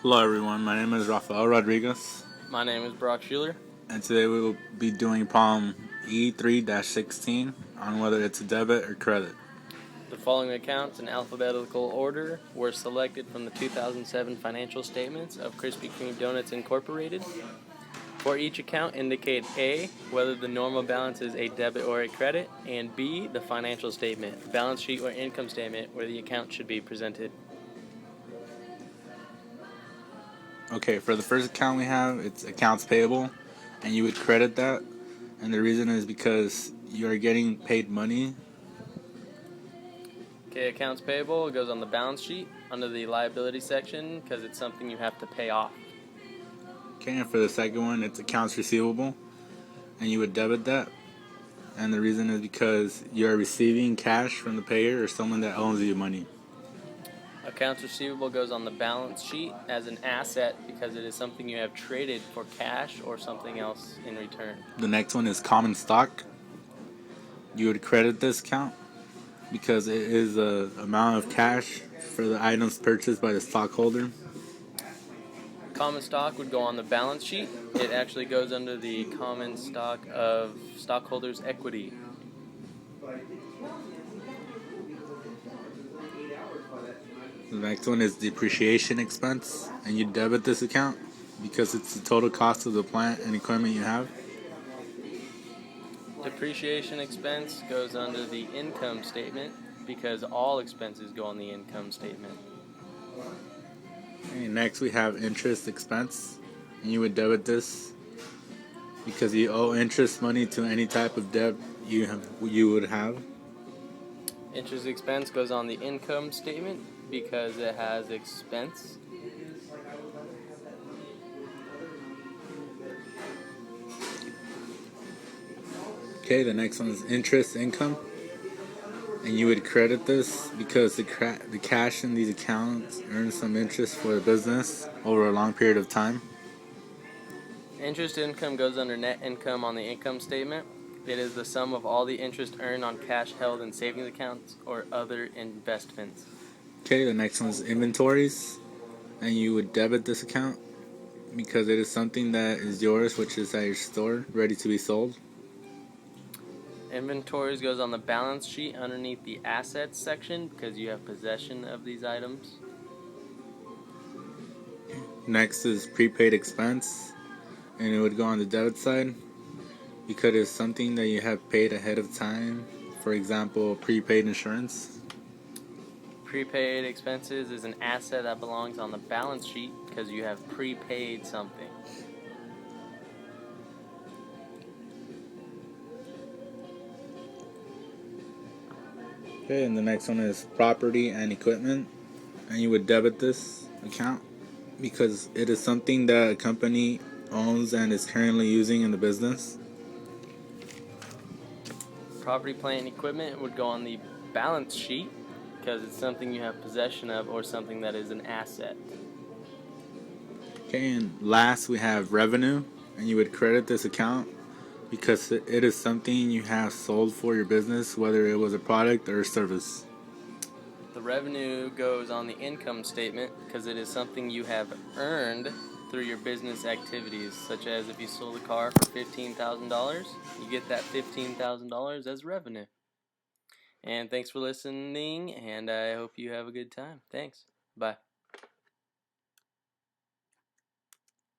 Hello everyone, my name is Rafael Rodriguez, My name is Brock Schuler. and today we will be doing problem E3-16 on whether it's a debit or credit. The following accounts in alphabetical order were selected from the 2007 financial statements of Krispy Kreme Donuts Incorporated. For each account, indicate A, whether the normal balance is a debit or a credit, and B, the financial statement, balance sheet, or income statement where the account should be presented. Okay, for the first account we have, it's accounts payable, and you would credit that, and the reason is because you are getting paid money. Okay, accounts payable goes on the balance sheet under the liability section because it's something you have to pay off. Okay, and for the second one, it's accounts receivable, and you would debit that, and the reason is because you are receiving cash from the payer or someone that owes you money. Accounts receivable goes on the balance sheet as an asset because it is something you have traded for cash or something else in return. The next one is common stock. You would credit this account because it is a amount of cash for the items purchased by the stockholder. Common stock would go on the balance sheet. It actually goes under the common stock of stockholders' equity. The next one is depreciation expense, and you debit this account because it's the total cost of the plant and equipment you have. Depreciation expense goes under the income statement because all expenses go on the income statement. Okay, next we have interest expense, and you would debit this because you owe interest money to any type of debt you would have. Interest expense goes on the income statement because it has expense. Okay, the next one is interest income, and you would credit this because the cash in these accounts earns some interest for the business over a long period of time. Interest income goes under net income on the income statement. It is the sum of all the interest earned on cash held in savings accounts or other investments. Okay, the next one is inventories, and you would debit this account because it is something that is yours, which is at your store, ready to be sold. Inventories goes on the balance sheet underneath the assets section because you have possession of these items. Next is prepaid expense, and it would go on the debit side because it's something that you have paid ahead of time. For example, prepaid insurance. Prepaid expenses is an asset that belongs on the balance sheet because you have prepaid something. Okay, and the next one is property and equipment, and you would debit this account because it is something that a company owns and is currently using in the business. Property, plant, and equipment would go on the balance sheet because it's something you have possession of or something that is an asset. Okay, and last we have revenue, and you would credit this account because it is something you have sold for your business, whether it was a product or a service. The revenue goes on the income statement because it is something you have earned through your business activities, such as if you sold a car for $15,000, you get that $15,000 as revenue. And thanks for listening, and I hope you have a good time. Thanks. Bye.